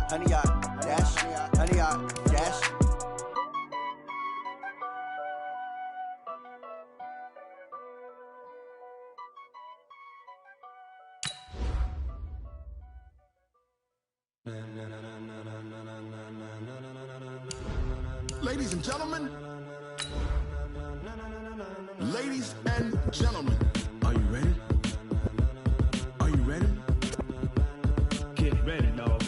honey yacht, dash, honey yacht, dash. Ladies and gentlemen, are you ready? Are you ready? Get ready, dog.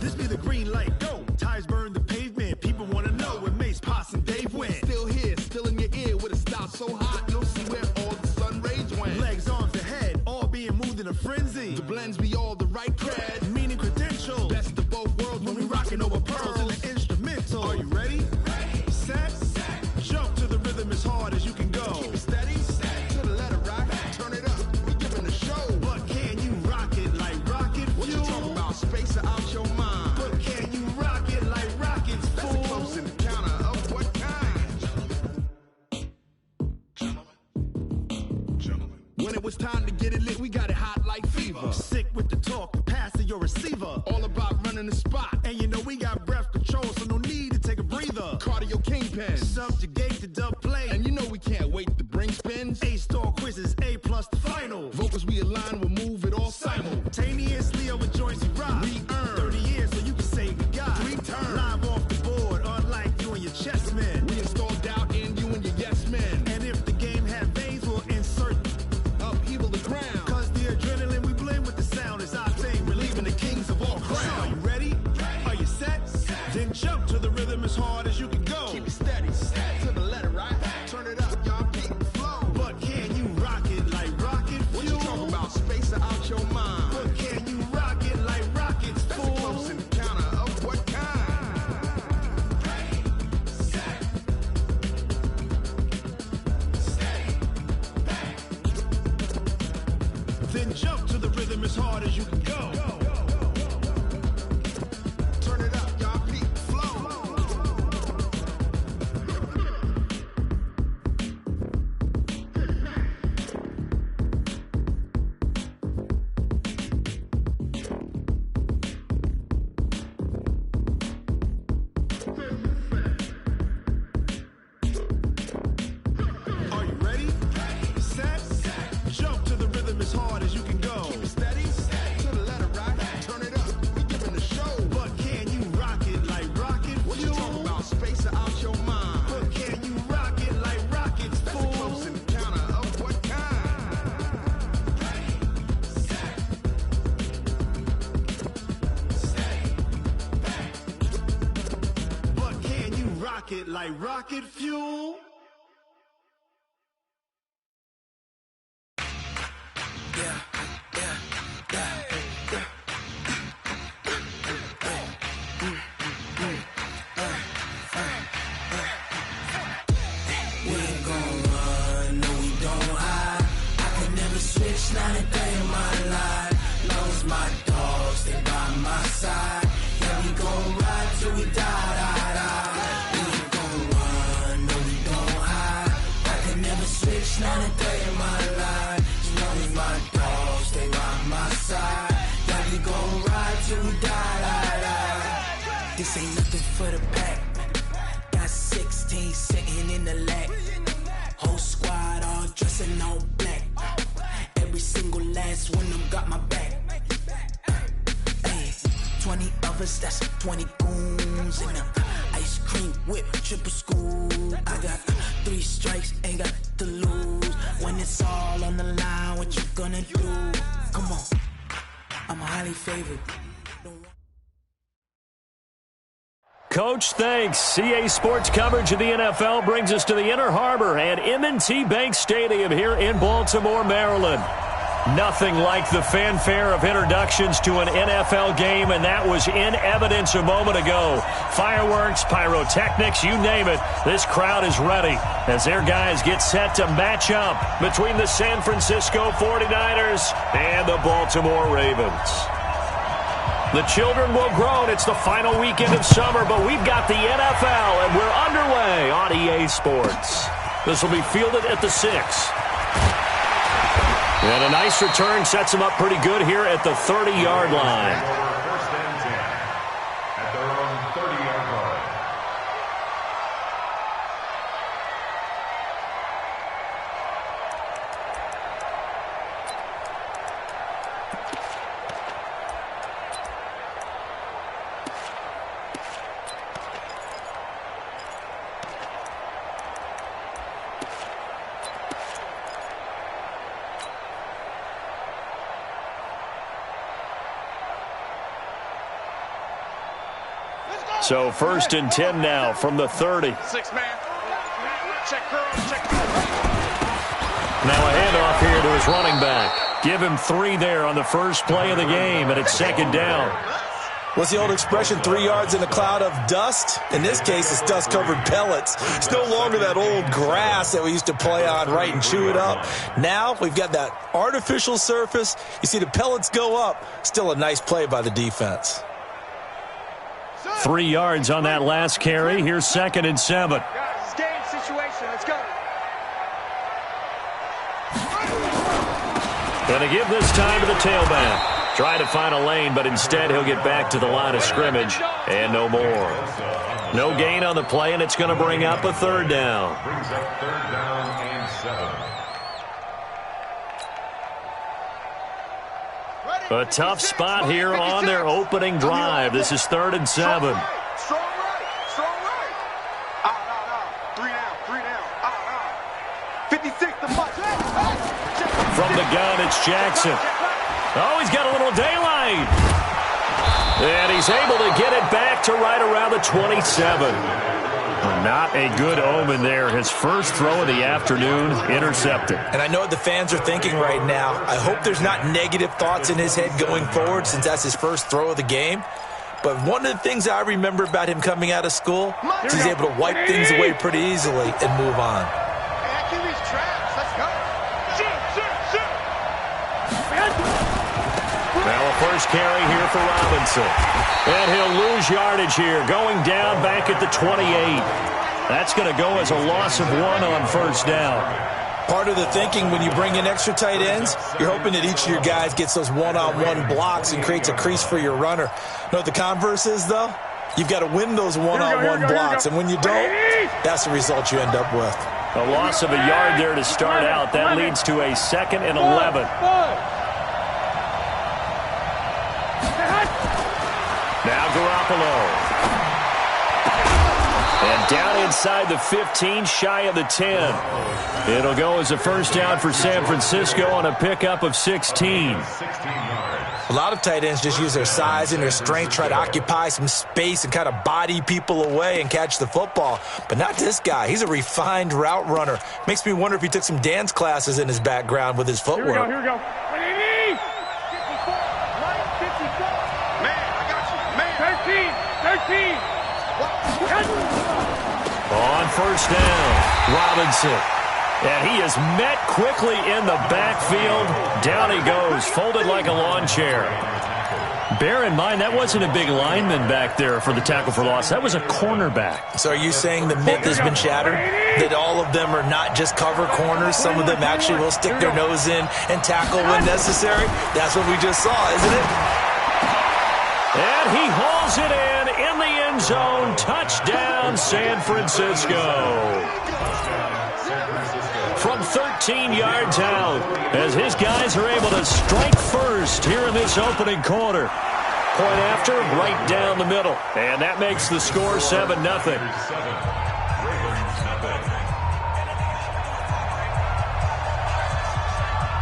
This be the green light, go. Tires burn the pavement. People wanna know where Mace, Poss, and Dave went. Still here, still in your ear with a style so hot, you'll see where all the sun rays went. Legs, arms, and head, all being moved in a frenzy. The blends be all the right cred, Meaning credentials. best of both worlds When we rockin' over pearls in the instrumental. Are you ready? Set, jump to the rhythm as hard as you can go. Keep it steady, to the letter right, turn it up, we giving the show. But can you rock it like rocket What you fuel? talking about, space out your mind? But can you rock it like rockets, That's a fool? close encounter of what kind? Gentlemen. When it was time to get it lit, we got it hot like fever. Sick with the talk, pass to your receiver. All about running the spot. And you know we got breath control, so no need to take a breather. Cardio kingpin. Subjugate the dub play. And you know we can't wait to bring spins. A-star quizzes, A+ the final. Vocals we align, we'll move it all Simultaneously over joints we rock. We earn 30 years so you can say we got 3 turns. live off the board, unlike you and your chess men. We install doubt in you and your yes men. And if the game had veins, we'll insert Upheaval the ground. cause the adrenaline we blend with the sound is our thing, relieving the kings of all So are crowns. you ready? Are you set? Then jump to the rhythm as hard as you can go. Keep it steady. To the letter right. Turn it up, y'all. Keep the flow. But can you rock it like rocket What you fuel? talking about? Space out your mind. But can you rock it like rockets, That's a fool? close encounter of what kind? Then jump to the rhythm as hard as you can go. Turn it up, y'all. Keep the flow. Are you ready? Set, jump to the rhythm as hard as you can go. Keep it steady. To the letter right. Turn it up. We giving the show. But can you rock it like rocket What you fuel? talking about? Space out your mind. But can you rock it like rockets, That's a fool? close encounter of what kind? But can you rock it like rocket fuel? We ain't gon' run, no we don't hide. I can never switch, not a day in my life. Long as my dogs, they by my side. Yeah, we gon' ride till we die, die, die. We ain't gon' run, no we don't hide. I can never switch, not a day in my life. As long as my dogs, they by my side. Yeah, we gon' ride till we die, die, die. This ain't nothing for the pack. Got 16 sitting in the lap. Whole squad all dressing all black. Every single last one of them got my back. Hey, 20 of us, that's 20 goons. And ice cream whip, triple scoop. I got 3 strikes, ain't got to lose. When it's all on the line, what you gonna do? Come on, I'm highly favored. Coach, thanks. CA Sports coverage of the NFL brings us to the Inner Harbor and M&T Bank Stadium here in Baltimore, Maryland. Nothing like the fanfare of introductions to an NFL game, and that was in evidence a moment ago. Fireworks, pyrotechnics, you name it. This crowd is ready as their guys get set to match up between the San Francisco 49ers and the Baltimore Ravens. The children will groan. It's the final weekend of summer, but we've got the NFL, and we're underway on EA Sports. This will be fielded at the 6. And a nice return sets them up pretty good here at the 30-yard line. First and 10 at their own 30-yard line. So 1st and 10 now from the 30. 6-man. Check girl, check. Now a handoff here to his running back. Give him 3 there on the first play of the game, and it's 2nd down. What's the old expression, 3 yards in a cloud of dust? In this case, it's dust-covered pellets. It's no longer that old grass that we used to play on, right, and chew it up. Now we've got that artificial surface. You see the pellets go up. Still a nice play by the defense. 3 yards on that last carry. Here's 2nd and 7. Guys, game situation. Let's go. Going to give this time to the tailback. Try to find a lane, but instead he'll get back to the line of scrimmage and no more. No gain on the play, and it's going to bring up a 3rd down. Brings up 3rd down and 7. A tough spot here on their opening drive. This is 3rd and 7. Strong right. Strong right. 3 down. 56 to much. From the gun, it's Jackson. Oh, he's got a little daylight. And he's able to get it back to right around the 27. Not a good omen there. His first throw of the afternoon intercepted. And I know what the fans are thinking right now. I hope there's not negative thoughts in his head going forward since that's his first throw of the game. But one of the things I remember about him coming out of school is he's able to wipe things away pretty easily and move on. Now a first carry here for Robinson. And he'll lose yardage here, going down back at the 28. That's going to go as a loss of 1 on 1st down. Part of the thinking when you bring in extra tight ends, you're hoping that each of your guys gets those one-on-one blocks and creates a crease for your runner. You know what the converse is, though? You've got to win those one-on-one blocks, and when you don't, that's the result you end up with. A loss of a yard there to start out. That leads to a 2nd and 11. Now Garoppolo. And down inside the 15, shy of the 10. It'll go as a first down for San Francisco on a pickup of 16. A lot of tight ends just use their size and their strength, try to occupy some space and kind of body people away and catch the football. But not this guy. He's a refined route runner. Makes me wonder if he took some dance classes in his background with his footwork. Here we go. 13. On first down, Robinson. And he is met quickly in the backfield. Down he goes, folded like a lawn chair. Bear in mind, that wasn't a big lineman back there for the tackle for loss. That was a cornerback. So are you saying the myth has been shattered? That all of them are not just cover corners? Some of them actually will stick their nose in and tackle when necessary? That's what we just saw, isn't it? And he hauls it in the end zone. Touchdown, San Francisco. From 13 yards out, as his guys are able to strike first here in this opening quarter. Point after, right down the middle. And that makes the score 7-0.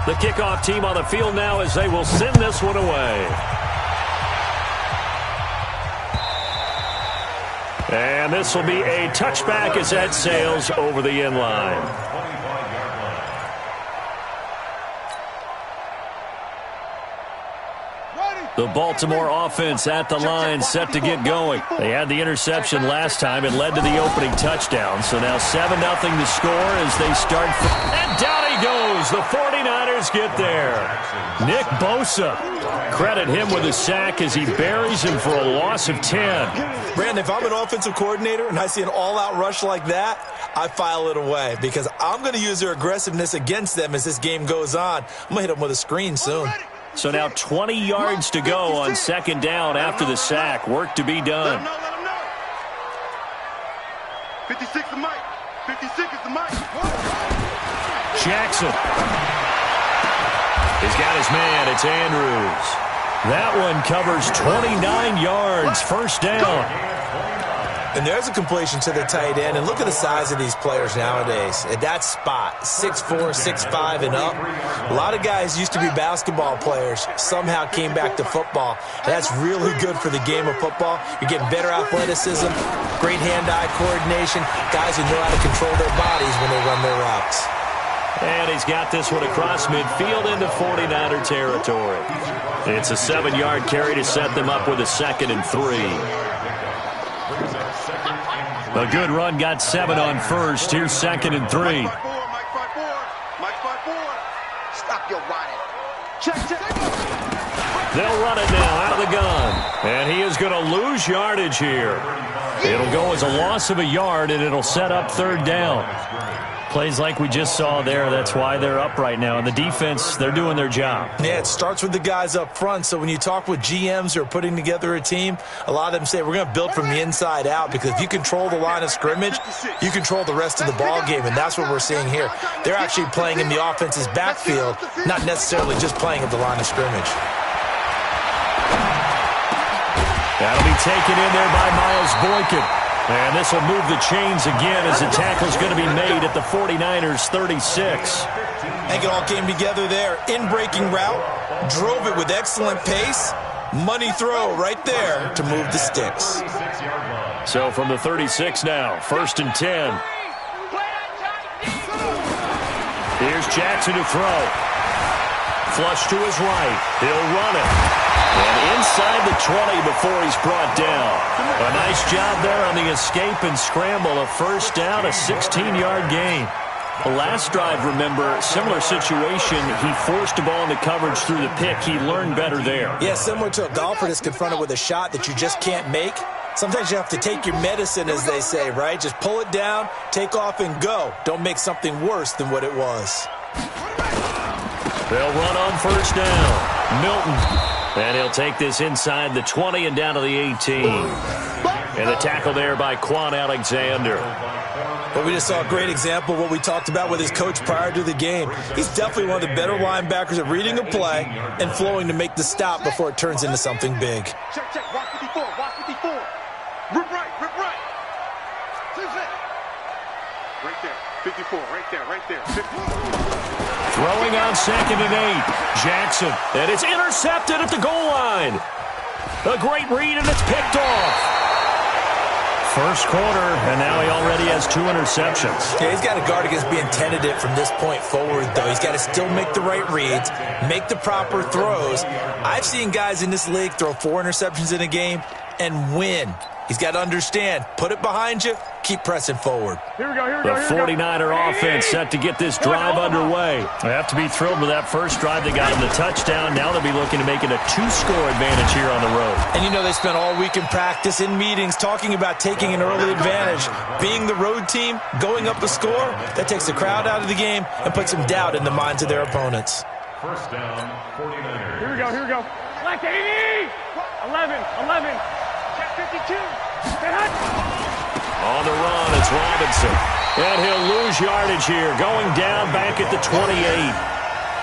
The kickoff team on the field now as they will send this one away. And this will be a touchback as that sails over the end line. The Baltimore offense at the line, set to get going. They had the interception last time. It led to the opening touchdown. So now 7-0 to score as they start. And down he goes. The 49ers get there. Nick Bosa. Credit him with a sack as he buries him for a loss of 10. Brandon, if I'm an offensive coordinator and I see an all-out rush like that, I file it away because I'm going to use their aggressiveness against them as this game goes on. I'm going to hit them with a screen soon. So now 20 yards to go on second down after the sack. Work to be done. Let him know. 56 is Mike. 56 is the Mike. Jackson. He's got his man. It's Andrews. That one covers 29 yards. First down. And there's a completion to the tight end. And look at the size of these players nowadays. At that spot, 6'4", 6'5", and up. A lot of guys used to be basketball players, somehow came back to football. And that's really good for the game of football. You're getting better athleticism, great hand-eye coordination, guys who know how to control their bodies when they run their routes. And he's got this one across midfield into 49er territory. It's a 7-yard carry to set them up with a 2nd and 3. A good run, got 7 on first. Here's 2nd and 3. Mike 5-4. Stop your running. Check. They'll run it now out of the gun. And he is going to lose yardage here. It'll go as a loss of a yard, and it'll set up 3rd down. Plays like we just saw there. That's why they're up right now. And the defense, they're doing their job. Yeah, it starts with the guys up front. So when you talk with GMs who are putting together a team, a lot of them say we're going to build from the inside out because if you control the line of scrimmage, you control the rest of the ball game, and that's what we're seeing here. They're actually playing in the offense's backfield, not necessarily just playing at the line of scrimmage. That'll be taken in there by Miles Boykin. And this will move the chains again as the tackle's going to be made at the 49ers 36. I think it all came together there. In-breaking route, drove it with excellent pace. Money throw right there to move the sticks. So from the 36 now, 1st and 10. Here's Jackson to throw. Flush to his right. He'll run it. And inside the 20 before he's brought down. A nice job there on the escape and scramble. A 1st down, a 16-yard gain. The last drive, remember, similar situation. He forced the ball into coverage through the pick. He learned better there. Yeah, similar to a golfer that's confronted with a shot that you just can't make. Sometimes you have to take your medicine, as they say, right? Just pull it down, take off, and go. Don't make something worse than what it was. They'll run on 1st down. Milton. And he'll take this inside the 20 and down to the 18. And the tackle there by Quan Alexander. Well, we just saw a great example of what we talked about with his coach prior to the game. He's definitely one of the better linebackers at reading a play and flowing to make the stop before it turns into something big. Check. Watch 54. Rip right. Right there. 54. Right there. 54. Throwing on 2nd and 8. Jackson. And it's intercepted at the goal line. A great read, and it's picked off. 1st quarter, and now he already has 2 interceptions. Yeah, he's got to guard against being tentative from this point forward, though. He's got to still make the right reads, make the proper throws. I've seen guys in this league throw 4 interceptions in a game and win. He's got to understand, put it behind you, keep pressing forward. Here we go. The 49er offense set to get this drive underway. They have to be thrilled with that first drive. They got him the touchdown. Now they'll be looking to make it a 2-score advantage here on the road. And you know they spent all week in practice, in meetings, talking about taking an early advantage. Being the road team, going up a score, that takes the crowd out of the game and puts some doubt in the minds of their opponents. 1st down, 49ers. Here we go. Black 80! 11. Check 52. On the run, it's Robinson. And he'll lose yardage here, going down back at the 28.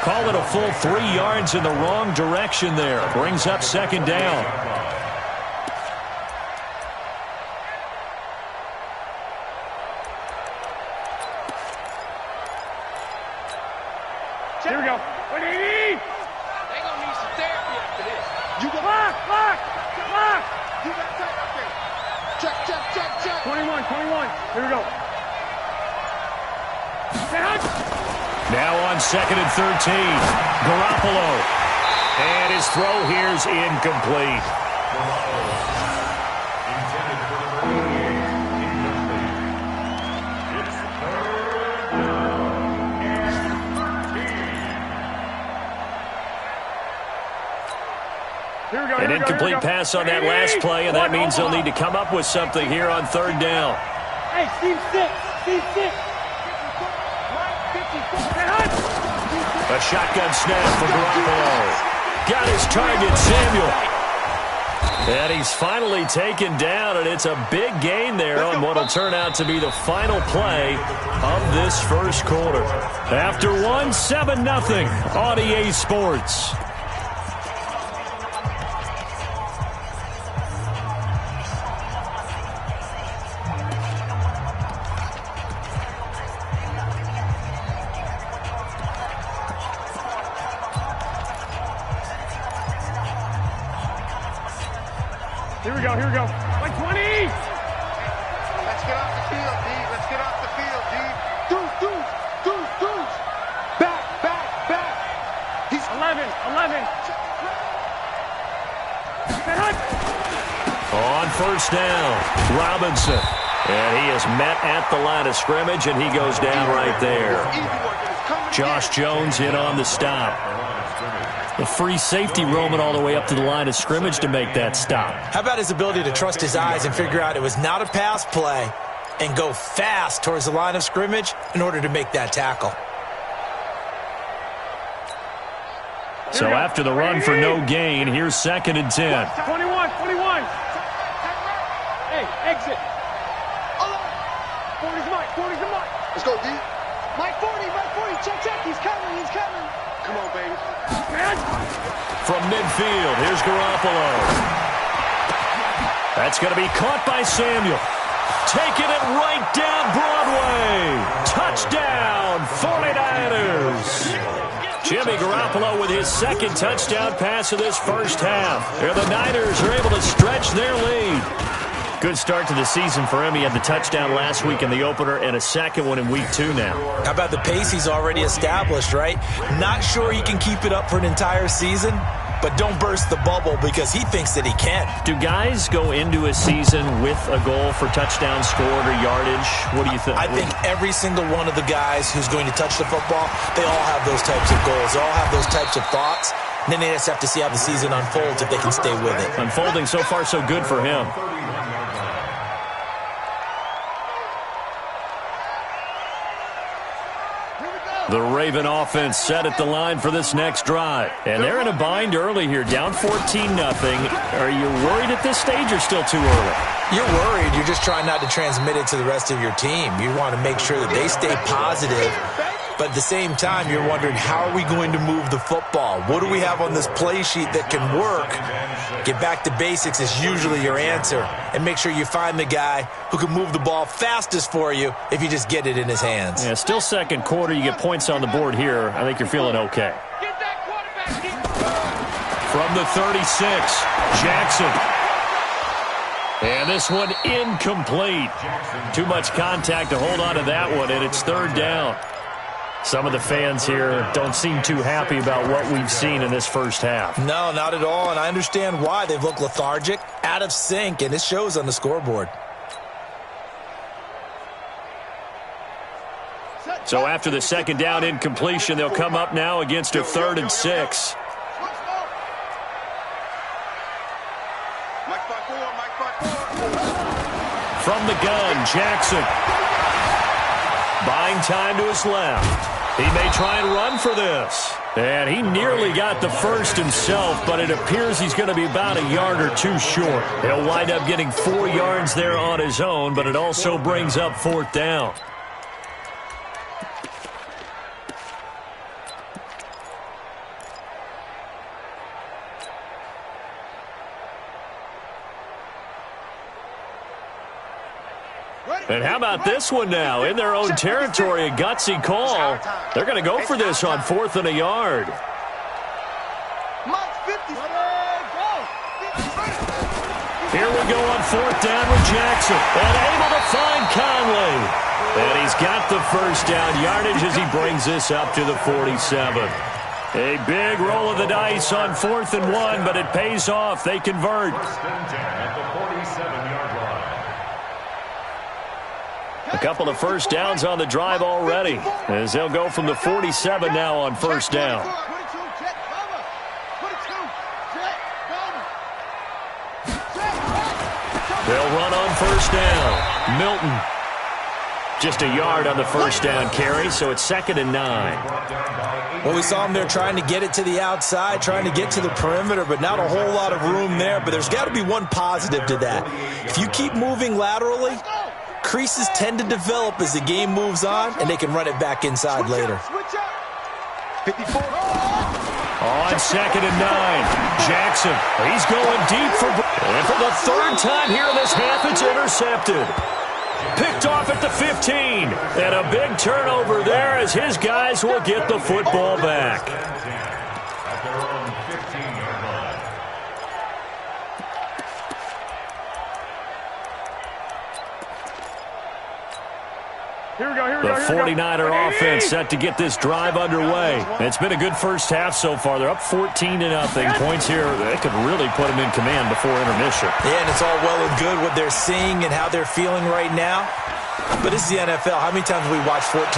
Call it a full 3 yards in the wrong direction there. Brings up 2nd down. Here we go. 180! They gonna need some therapy after this. You go. Lock! You got tight up there. Check. 21. Here we go. Now on 2nd and 13. Garoppolo. And his throw here's incomplete. An incomplete pass on that last play, and that means they'll need to come up with something here on third down. Hey, Steve 6. Steve 6. A shotgun snap for Garoppolo. Got his target, Samuel. And he's finally taken down, and it's a big gain there on what will turn out to be the final play of this first quarter. After one, 7-0 on EA Sports. Here we go. Like 20! Let's get off the field, D. Let's get off the field, D. Deuce. Back. He's 11. On first down, Robinson. And he is met at the line of scrimmage, and he goes down right there. Josh Jones in on the stop. The free safety roaming all the way up to the line of scrimmage to make that stop. How about his ability to trust his eyes and figure out it was not a pass play and go fast towards the line of scrimmage in order to make that tackle? So after the run for no gain, here's 2nd and 10. 21. Hey, exit. 40's Mike. Let's go, D. Mike 40. Check. He's coming. Come on, baby. From midfield, here's Garoppolo. That's going to be caught by Samuel. Taking it right down Broadway. Touchdown, 49ers. Jimmy Garoppolo with his 2nd touchdown pass of this first half. And the Niners are able to stretch their lead. Good start to the season for him. He had the touchdown last week in the opener and a second one in week 2 now. How about the pace he's already established, right? Not sure he can keep it up for an entire season, but don't burst the bubble because he thinks that he can. Do guys go into a season with a goal for touchdown scored or yardage? What do you think? I think every single one of the guys who's going to touch the football, they all have those types of goals. They all have those types of thoughts. And then they just have to see how the season unfolds if they can stay with it. Unfolding so far so good for him. The Raven offense set at the line for this next drive. And they're in a bind early here, down 14-0. Are you worried at this stage or still too early? You're worried. You're just trying not to transmit it to the rest of your team. You want to make sure that they stay positive. But at the same time, you're wondering, how are we going to move the football? What do we have on this play sheet that can work? Get back to basics is usually your answer. And make sure you find the guy who can move the ball fastest for you if you just get it in his hands. Yeah, still second quarter. You get points on the board here. I think you're feeling okay. From the 36, Jackson. And this one incomplete. Too much contact to hold on to that one, and it's 3rd down. Some of the fans here don't seem too happy about what we've seen in this first half. No, not at all, and I understand why. They've looked lethargic, out of sync, and it shows on the scoreboard. So after the 2nd down incompletion, they'll come up now against a 3rd and 6. From the gun, Jackson. Buying time to his left. He may try and run for this. And he nearly got the first himself, but it appears he's going to be about a yard or two short. He'll wind up getting 4 yards there on his own, but it also brings up 4th down. And how about this one now? In their own territory, a gutsy call. They're going to go for this on 4th and a yard. Here we go on 4th down with Jackson. And able to find Conley. And he's got the first down yardage as he brings this up to the 47. A big roll of the dice on 4th and 1, but it pays off. They convert. First and 10 at the 47-yard line. A couple of first downs on the drive already, as they'll go from the 47 now on first down. They'll run on first down. Milton. Just a yard on the first down carry, so it's 2nd and 9. Well, we saw them there trying to get it to the outside, trying to get to the perimeter, but not a whole lot of room there. But there's got to be one positive to that. If you keep moving laterally, creases tend to develop as the game moves on, and they can run it back inside later. 54. On 2nd and 9, Jackson. He's going deep for... And for the 3rd time here in this half, it's intercepted. Picked off at the 15. And a big turnover there as his guys will get the football back. At their own 15-yard line. Here we go. The 49er offense set to get this drive underway. It's been a good first half so far. They're up 14-0. Points here, they could really put them in command before intermission. Yeah, and it's all well and good what they're seeing and how they're feeling right now. But it's the NFL. How many times have we watched 14-0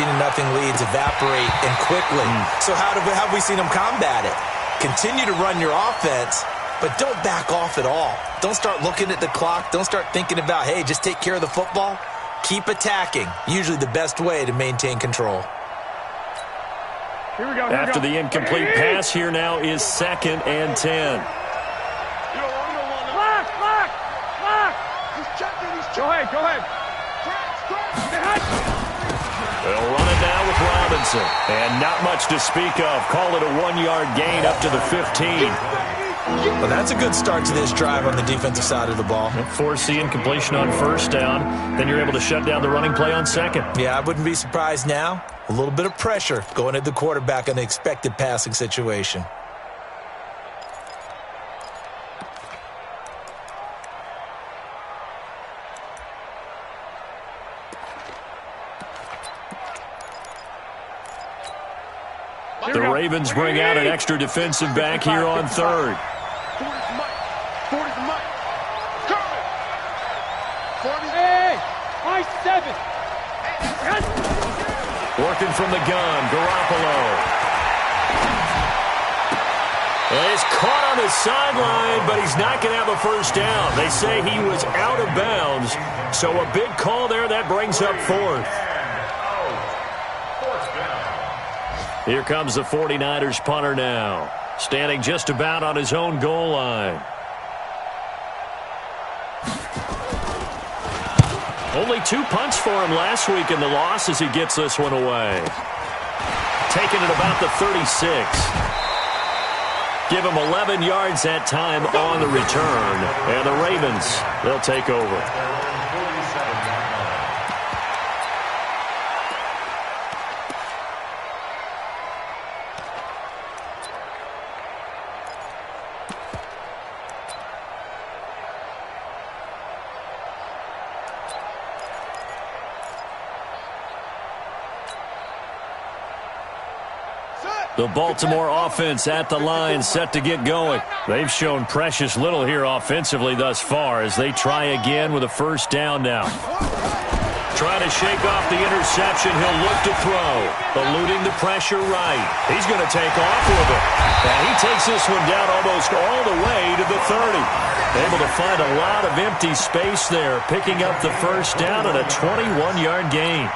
leads evaporate and quickly? So how have we seen them combat it? Continue to run your offense, but don't back off at all. Don't start looking at the clock. Don't start thinking about, hey, just take care of the football. Keep attacking. Usually the best way to maintain control. Here we go. After the incomplete pass, here now is 2nd and 10. Go ahead. They'll run it now with Robinson. And not much to speak of. Call it a 1-yard gain up to the 15. Well, that's a good start to this drive on the defensive side of the ball. Force the incompletion on first down. Then you're able to shut down the running play on 2nd. Yeah, I wouldn't be surprised now. A little bit of pressure going at the quarterback on the expected passing situation. The Ravens bring out an extra defensive back here on 3rd. 40's Mike. Curry. 40. Hey, my 7. Working from the gun, Garoppolo. And he's caught on the sideline, but he's not going to have a first down. They say he was out of bounds, so a big call there. That brings up 4th. Here comes the 49ers punter now, standing just about on his own goal line. Only 2 punts for him last week in the loss as he gets this one away. Taking it about the 36. Give him 11 yards that time on the return. And the Ravens, they'll take over. The Baltimore offense at the line, set to get going. They've shown precious little here offensively thus far as they try again with a first down now. Trying to shake off the interception. He'll look to throw. Eluding the pressure right. He's going to take off with it. And he takes this one down almost all the way to the 30. Able to find a lot of empty space there, picking up the first down and a 21-yard gain.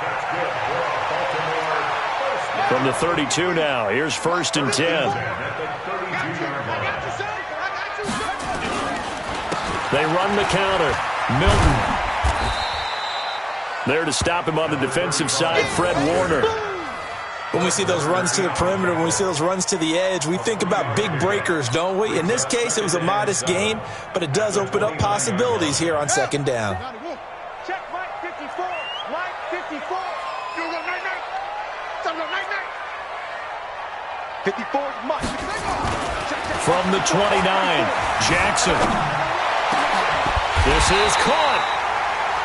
From the 32 now, here's 1st and 10. They run the counter. Milton. There to stop him on the defensive side, Fred Warner. When we see those runs to the perimeter, when we see those runs to the edge, we think about big breakers, don't we? In this case, it was a modest gain, but it does open up possibilities here on 2nd down. Check Mike 54. Mike 54. 54 Mike. From the 29, Jackson. This is caught.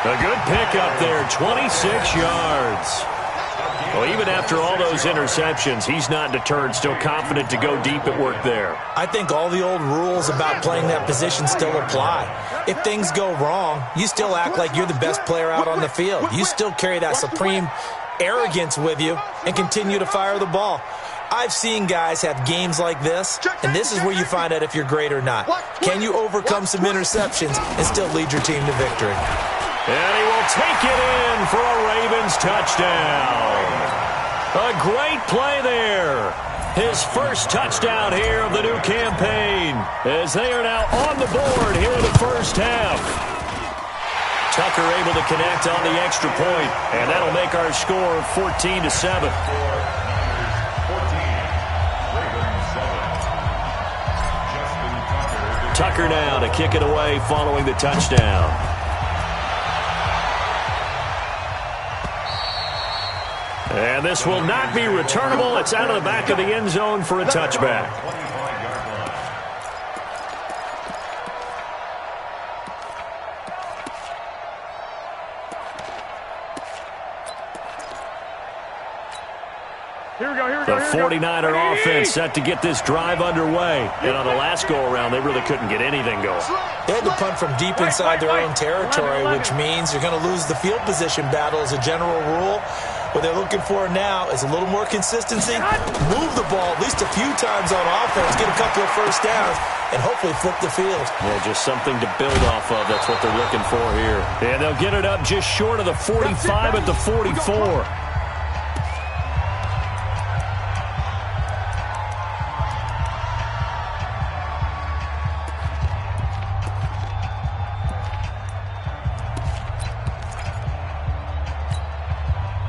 A good pickup there, 26 yards. Well, even after all those interceptions, he's not deterred, still confident to go deep at work there. I think all the old rules about playing that position still apply. If things go wrong, you still act like you're the best player out on the field. You still carry that supreme arrogance with you and continue to fire the ball. I've seen guys have games like this, and this is where you find out if you're great or not. Can you overcome some interceptions and still lead your team to victory? And he will take it in for a Ravens touchdown. A great play there. His first touchdown here of the new campaign, as they are now on the board here in the first half. Tucker able to connect on the extra point, and that'll make our score 14-7. Tucker now to kick it away following the touchdown. And this will not be returnable. It's out of the back of the end zone for a touchback. The 49er offense set to get this drive underway. And on the last go-around, they really couldn't get anything going. They had to punt from deep inside their own territory, which means you're going to lose the field position battle as a general rule. What they're looking for now is a little more consistency, move the ball at least a few times on offense, get a couple of first downs, and hopefully flip the field. Yeah, just something to build off of. That's what they're looking for here. And they'll get it up just short of the 45 at the 44.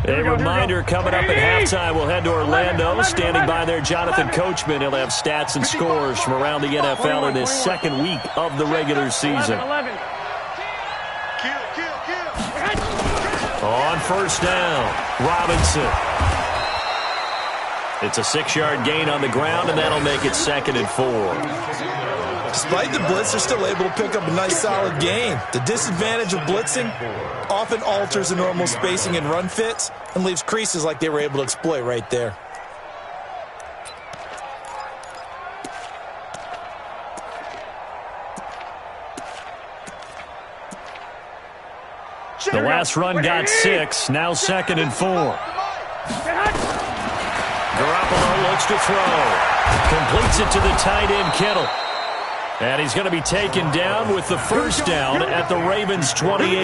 A reminder coming up at halftime, we'll head to Orlando. Standing by there, Jonathan Coachman. He'll have stats and scores from around the NFL in his second week of the regular season. On first down, Robinson. It's a 6-yard gain on the ground, and that'll make it 2nd and 4. Despite the blitz, they're still able to pick up a nice solid gain. The disadvantage of blitzing often alters the normal spacing and run fits and leaves creases like they were able to exploit right there. The last run got 6, now 2nd and 4. Garoppolo looks to throw. Completes it to the tight end, Kittle. And he's going to be taken down with the first down at the Ravens' 28.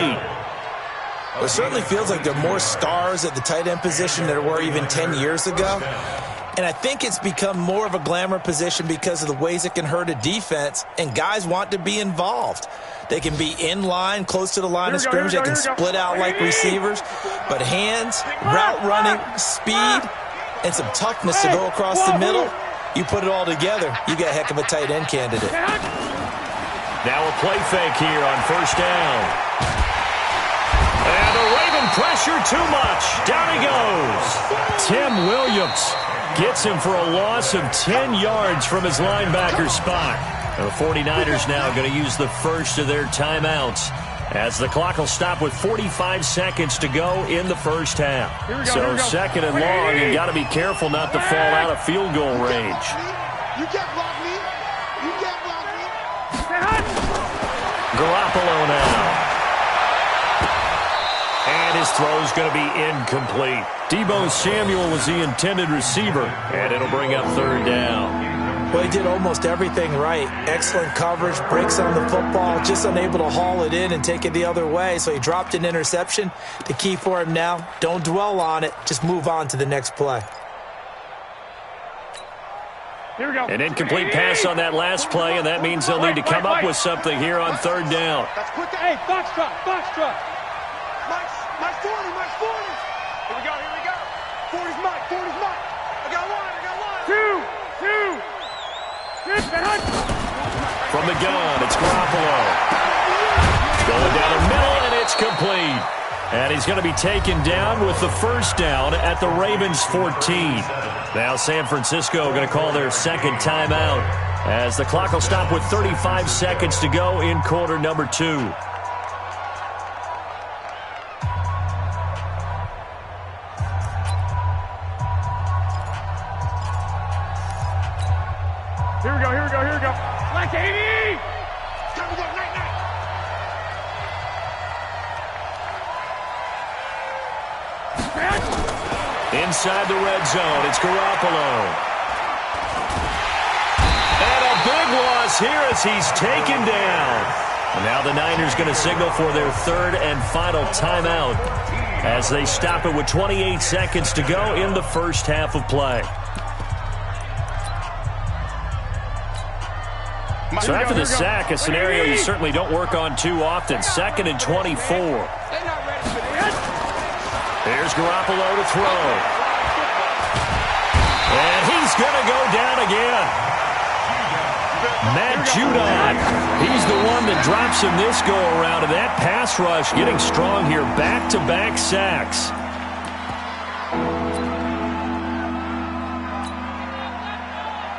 Well, it certainly feels like there are more stars at the tight end position than there were even 10 years ago. And I think it's become more of a glamour position because of the ways it can hurt a defense, and guys want to be involved. They can be in line, close to the line of scrimmage. They can split out like receivers. But hands, route running, speed, and some toughness to go across the middle, you put it all together, you got a heck of a tight end candidate. Now a play fake here on first down. And the Raven pressure too much. Down he goes. Tim Williams gets him for a loss of 10 yards from his linebacker spot. And the 49ers now going to use the first of their timeouts as the clock will stop with 45 seconds to go in the first half. So 2nd and long, you got to be careful not to fall out of field goal range. You can't block me. You can't block me. Garoppolo now. And his throw's going to be incomplete. Deebo Samuel was the intended receiver, and it'll bring up 3rd down. Well, he did almost everything right. Excellent coverage, breaks on the football, just unable to haul it in and take it the other way, so he dropped an interception. The key for him now, don't dwell on it, just move on to the next play. Here we go. An incomplete pass on that last play, and that means they'll need to come up with something here on 3rd down. Hey, Foxtrot, Foxtrot. Mike's 40, Mike's 40. Here we go. 40's Mike, 40's Mike. I got one. 2. From the gun, it's Garoppolo. Going down the middle, and it's complete. And he's going to be taken down with the first down at the Ravens' 14. Now San Francisco going to call their 2nd timeout as the clock will stop with 35 seconds to go in quarter number 2. Black, baby! Time to go, night-night! Inside the red zone, it's Garoppolo. And a big loss here as he's taken down. And now the Niners going to signal for their third and final timeout as they stop it with 28 seconds to go in the first half of play. So after the sack, a scenario you certainly don't work on too often. 2nd and 24. Here's Garoppolo to throw. And he's going to go down again. Matt Judon, he's the one that drops him this go-around. And that pass rush getting strong here. Back-to-back sacks.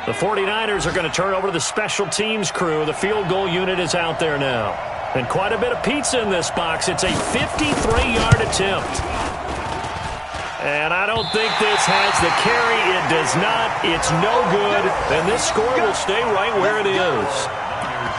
The 49ers are going to turn over to the special teams crew. The field goal unit is out there now. And quite a bit of pizza in this box. It's a 53-yard attempt. And I don't think this has the carry. It does not. It's no good. And this score will stay right where it is.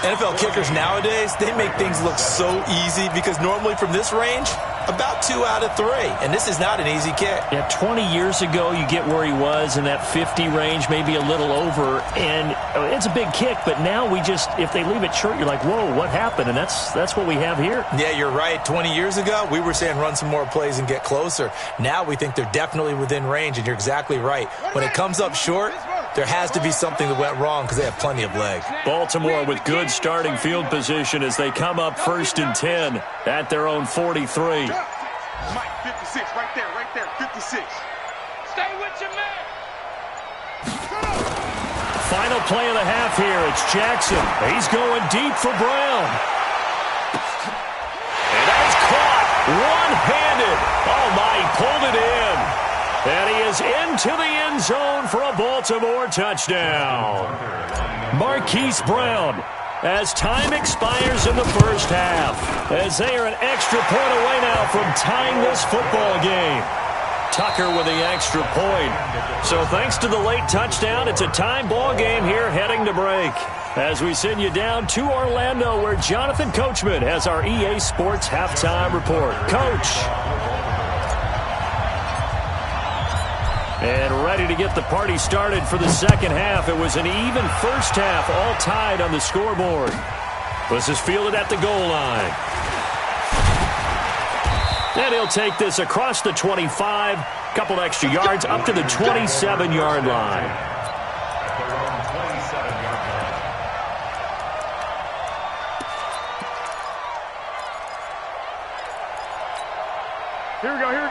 NFL kickers nowadays, they make things look so easy because normally from this range, about 2 out of 3. And this is not an easy kick. Yeah, 20 years ago, you get where he was in that 50 range, maybe a little over. And it's a big kick, but now we just, if they leave it short, you're like, whoa, what happened? And that's what we have here. Yeah, you're right. 20 years ago, we were saying run some more plays and get closer. Now we think they're definitely within range, and you're exactly right. When it comes up short, there has to be something that went wrong because they have plenty of leg. Baltimore with good starting field position as they come up 1st and 10 at their own 43. Mike, 56, right there, 56. Stay with your man. Final play of the half here. It's Jackson. He's going deep for Brown. And that's caught one-handed. Oh, my, he pulled it in. And he is into the end zone for a Baltimore touchdown. Marquise Brown, as time expires in the first half, as they are an extra point away now from tying this football game. Tucker with the extra point. So thanks to the late touchdown, it's a tie ball game here heading to break. As we send you down to Orlando, where Jonathan Coachman has our EA Sports halftime report. Coach. And ready to get the party started for the second half. It was an even first half, all tied on the scoreboard. This is fielded at the goal line. And he'll take this across the 25, couple extra yards up to the 27-yard line.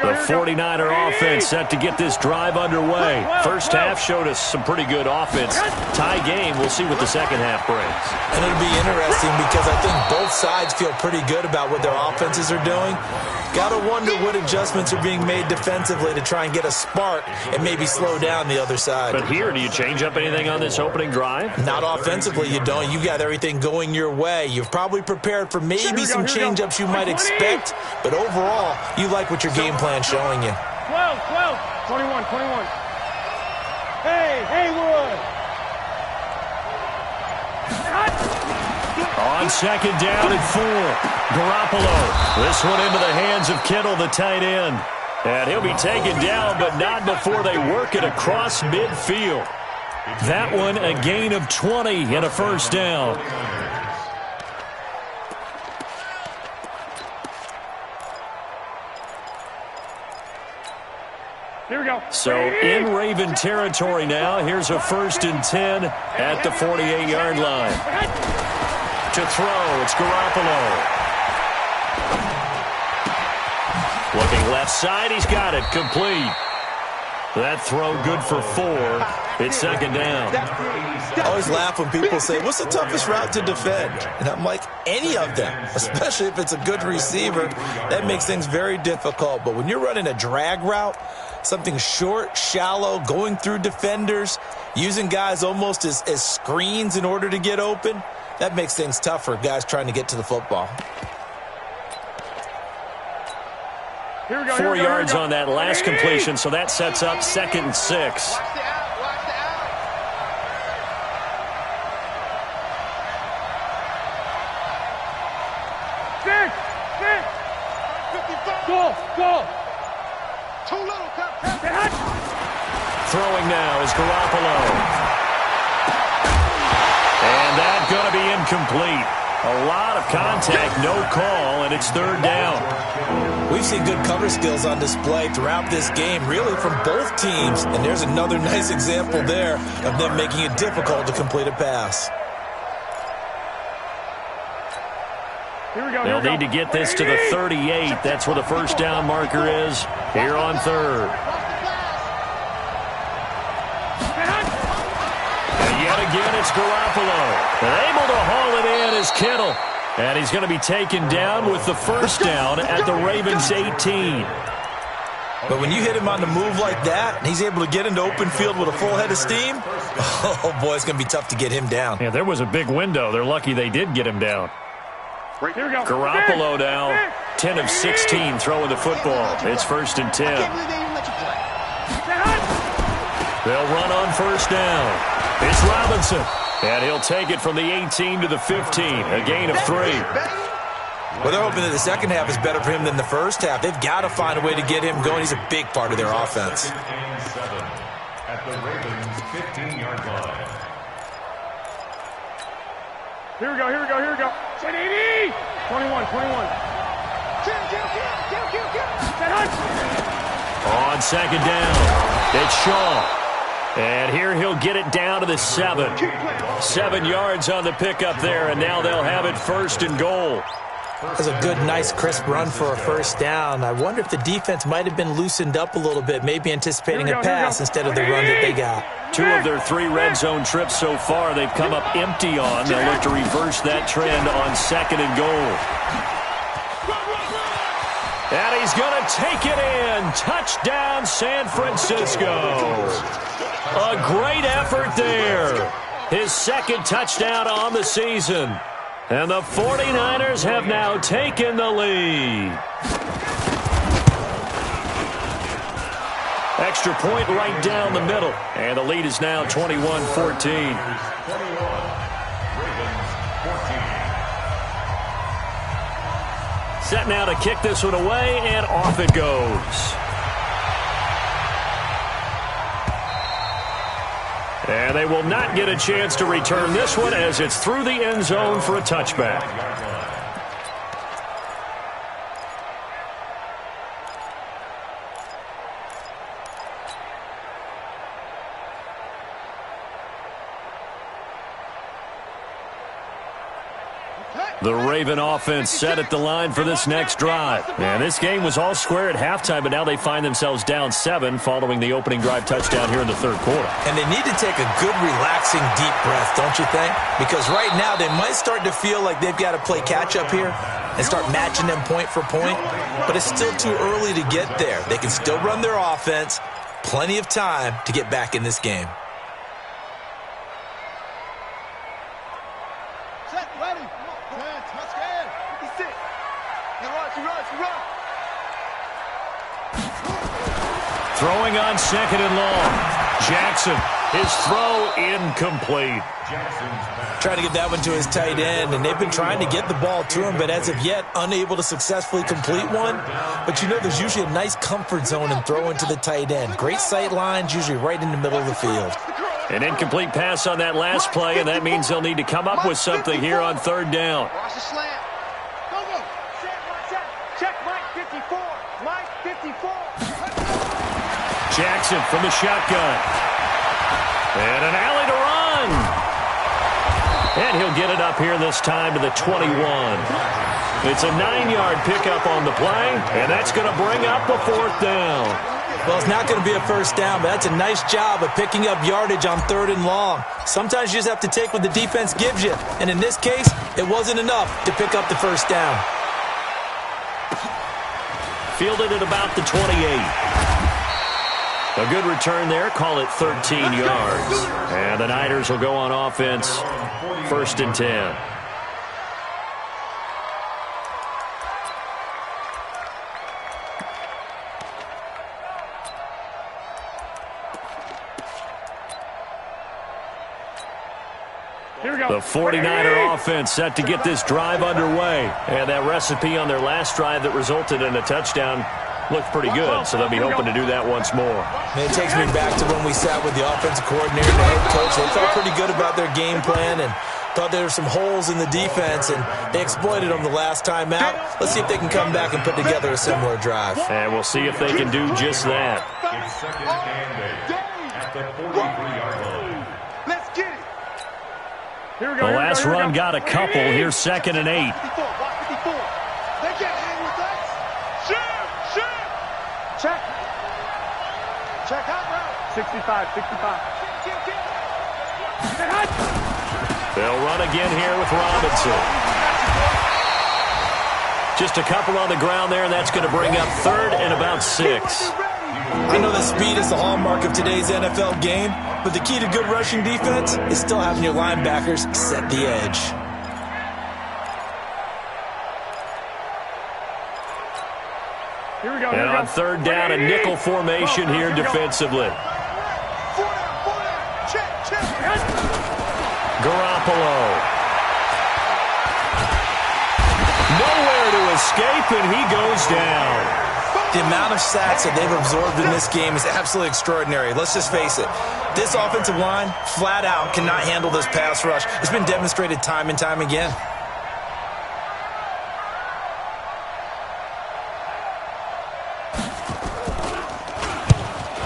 The 49er offense set to get this drive underway. First half showed us some pretty good offense. Tie game, we'll see what the second half brings. And it'll be interesting because I think both sides feel pretty good about what their offenses are doing. Gotta wonder what adjustments are being made defensively to try and get a spark and maybe slow down the other side. But here, do you change up anything on this opening drive? Not offensively, you don't. You got everything going your way. You've probably prepared for maybe some change-ups you might expect, but overall, you like what your game plan's showing you. 12, 21. Hey, Haywood. On second down and 4, Garoppolo. This one into the hands of Kittle, the tight end. And he'll be taken down, but not before they work it across midfield. That one a gain of 20 and a first down. Here we go. So in Raven territory now. Here's a 1st and 10 at the 48-yard line. To throw, it's Garoppolo. Looking left side, he's got it, complete. That throw good for 4. It's second down. I always laugh when people say, what's the toughest route to defend? And I'm like, any of them, especially if it's a good receiver. That makes things very difficult. But when you're running a drag route, something short, shallow, going through defenders, using guys almost as screens in order to get open, that makes things tough for guys trying to get to the football. 4 yards on that last completion, so that sets up 2nd and 6. Go. Too little, Captain. Throwing now is Garoppolo. And that's going to be incomplete. A lot of contact, no call, and it's third down. We've seen good cover skills on display throughout this game, really from both teams. And there's another nice example there of them making it difficult to complete a pass. They'll need to get this to the 38. That's where the first down marker is here on third. And yet again, it's Garoppolo. And able to haul it in is Kittle. And he's going to be taken down with the first down at the Ravens' 18. But when you hit him on the move like that, and he's able to get into open field with a full head of steam, oh boy, it's going to be tough to get him down. Yeah, there was a big window. They're lucky they did get him down. Here we go. Garoppolo now, 10 of 16 throwing the football. It's first and 10. They'll run on first down. It's Robinson. And he'll take it from the 18 to the 15, a gain of 3. Well, they're hoping that the second half is better for him than the first half. They've got to find a way to get him going. He's a big part of their offense. At the Ravens' 15-yard line. Here we go. 10-80. 21. On second down, it's Shaw. And here he'll get it down to the 7. 7 yards on the pickup there, and now they'll have it first and goal. That's a good, nice, crisp run for a first down. I wonder if the defense might have been loosened up a little bit, maybe anticipating a pass instead of the run that they got. 2 of their 3 red zone trips so far they've come up empty on. They'll look to reverse that trend on second and goal. And he's going to take it in. Touchdown, San Francisco. A great effort there. His second touchdown on the season. And the 49ers have now taken the lead. Extra point right down the middle. And the lead is now 21-14. Set now to kick this one away, and off it goes. And they will not get a chance to return this one as it's through the end zone for a touchback. The Raven offense set at the line for this next drive. And this game was all square at halftime, but now they find themselves down 7 following the opening drive touchdown here in the third quarter. And they need to take a good, relaxing, deep breath, don't you think? Because right now they might start to feel like they've got to play catch-up here and start matching them point for point. But it's still too early to get there. They can still run their offense. Plenty of time to get back in this game. Throwing on second and long. Jackson, his throw incomplete. Trying to get that one to his tight end, and they've been trying to get the ball to him, but as of yet, unable to successfully complete one. But you know there's usually a nice comfort zone in throwing to the tight end. Great sight lines, usually right in the middle of the field. An incomplete pass on that last play, and that means they'll need to come up with something here on third down. Watch the slant. Go. Check Mike 54. Mike 54. Jackson from the shotgun. And an alley to run. And he'll get it up here this time to the 21. It's a 9-yard pickup on the play, and that's going to bring up the fourth down. Well, it's not going to be a first down, but that's a nice job of picking up yardage on third and long. Sometimes you just have to take what the defense gives you, and in this case, it wasn't enough to pick up the first down. Fielded at about the 28. A good return there. Call it 13 yards. And the Niners will go on offense. First and 10. The 49er offense set to get this drive underway. And that recipe on their last drive that resulted in a touchdown looked pretty good, so they'll be hoping to do that once more. Man, it takes me back to when we sat with the offensive coordinator and the head coach. They felt pretty good about their game plan and thought there were some holes in the defense, and they exploited them the last time out. Let's see if they can come back and put together a similar drive. And we'll see if they can do just that. It's second and 8 at the 43-yard line. Let's get it. Here we go. The last run got a couple. Here's 2nd and 8. 54, watch 54. They can't hang with us. Shoot. Check. Check out route. 65. They'll run again here with Robinson. Just a couple on the ground there, and that's going to bring up 3rd and about 6. I know that speed is the hallmark of today's NFL game, but the key to good rushing defense is still having your linebackers set the edge. Here we go. And on 3rd down, a nickel formation here defensively. Garoppolo. Nowhere to escape, and he goes down. The amount of sacks that they've absorbed in this game is absolutely extraordinary. Let's just face it. This offensive line, flat out, cannot handle this pass rush. It's been demonstrated time and time again.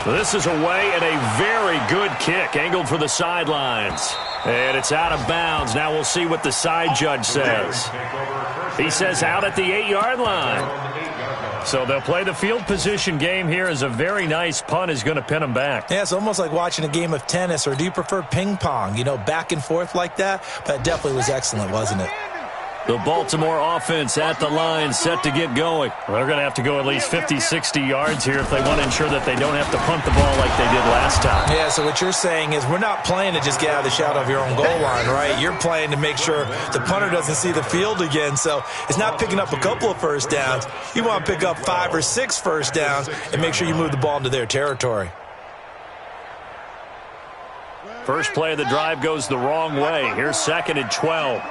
This is away and a very good kick, angled for the sidelines. And it's out of bounds. Now we'll see what the side judge says. He says out at the 8-yard line. So they'll play the field position game here as a very nice punt is going to pin them back. Yeah, it's almost like watching a game of tennis, or do you prefer ping pong? You know, back and forth like that? That definitely was excellent, wasn't it? The Baltimore offense at the line, set to get going. They're going to have to go at least 50, 60 yards here if they want to ensure that they don't have to punt the ball like they did last time. Yeah, so what you're saying is we're not playing to just get out of the shadow of your own goal line, right? You're playing to make sure the punter doesn't see the field again. So it's not picking up a couple of first downs. You want to pick up 5 or 6 first downs and make sure you move the ball into their territory. First play of the drive goes the wrong way. Here's 2nd and 12.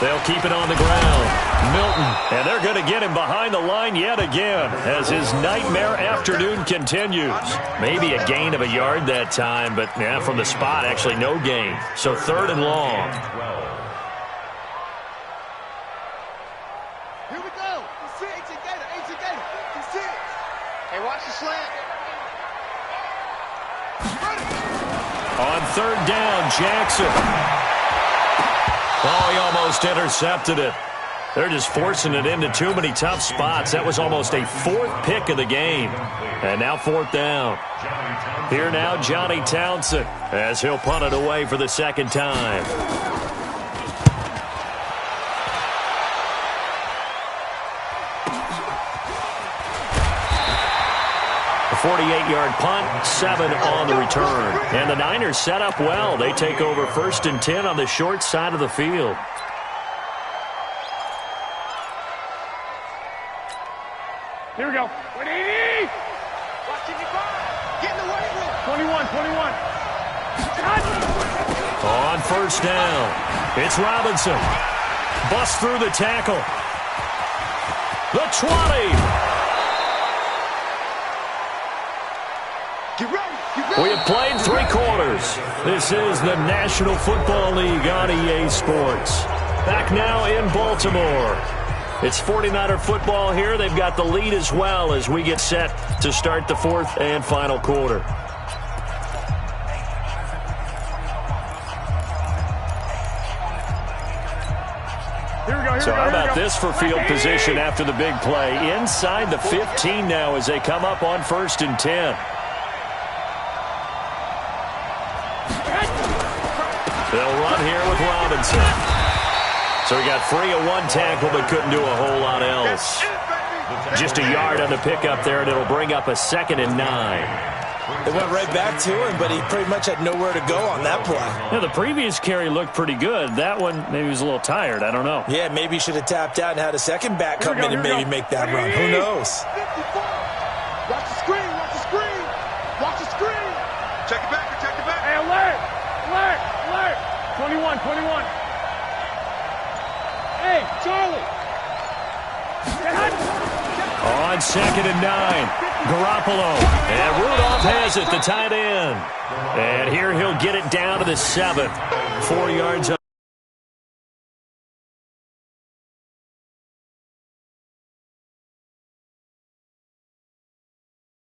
They'll keep it on the ground. Milton, and they're going to get him behind the line yet again as his nightmare afternoon continues. Maybe a gain of a yard that time, but yeah, from the spot, actually no gain. So 3rd and long. Here we go. Hey, watch the slant. On 3rd down, Jackson. Oh, he almost intercepted it. They're just forcing it into too many tough spots. That was almost a 4th pick of the game. And now 4th down. Here now, Johnny Townsend, as he'll punt it away for the 2nd time. A 48-yard punt, 7 on the return. And the Niners set up well. They take over 1st and 10 on the short side of the field. Here we go. 180. Get in the way with it. 21. On 1st down, it's Robinson. Busts through the tackle. The 20. Get ready. We have played 3 quarters. This is the National Football League on EA Sports. Back now in Baltimore. It's 49er football here. They've got the lead as well as we get set to start the 4th and final quarter. So how about this for field position after the big play? Inside the 15 now as they come up on 1st and 10. They'll run here with Robinson. So he got free of 1 tackle but couldn't do a whole lot else. Just a yard on the pickup there, and it'll bring up a 2nd and 9. It went right back to him, but he pretty much had nowhere to go on that play. Yeah, the previous carry looked pretty good. That one, maybe he was a little tired. I don't know. Yeah, maybe he should have tapped out and had a second back come in and maybe make that run. Who knows? 54. Watch the screen. Watch the screen. Watch the screen. Check it back. Check it back. Hey, alert! 21. Hey, Charlie! On 2nd and 9, Garoppolo. And Rudolph has it, the tight end. And here he'll get it down to the 7. 4 yards on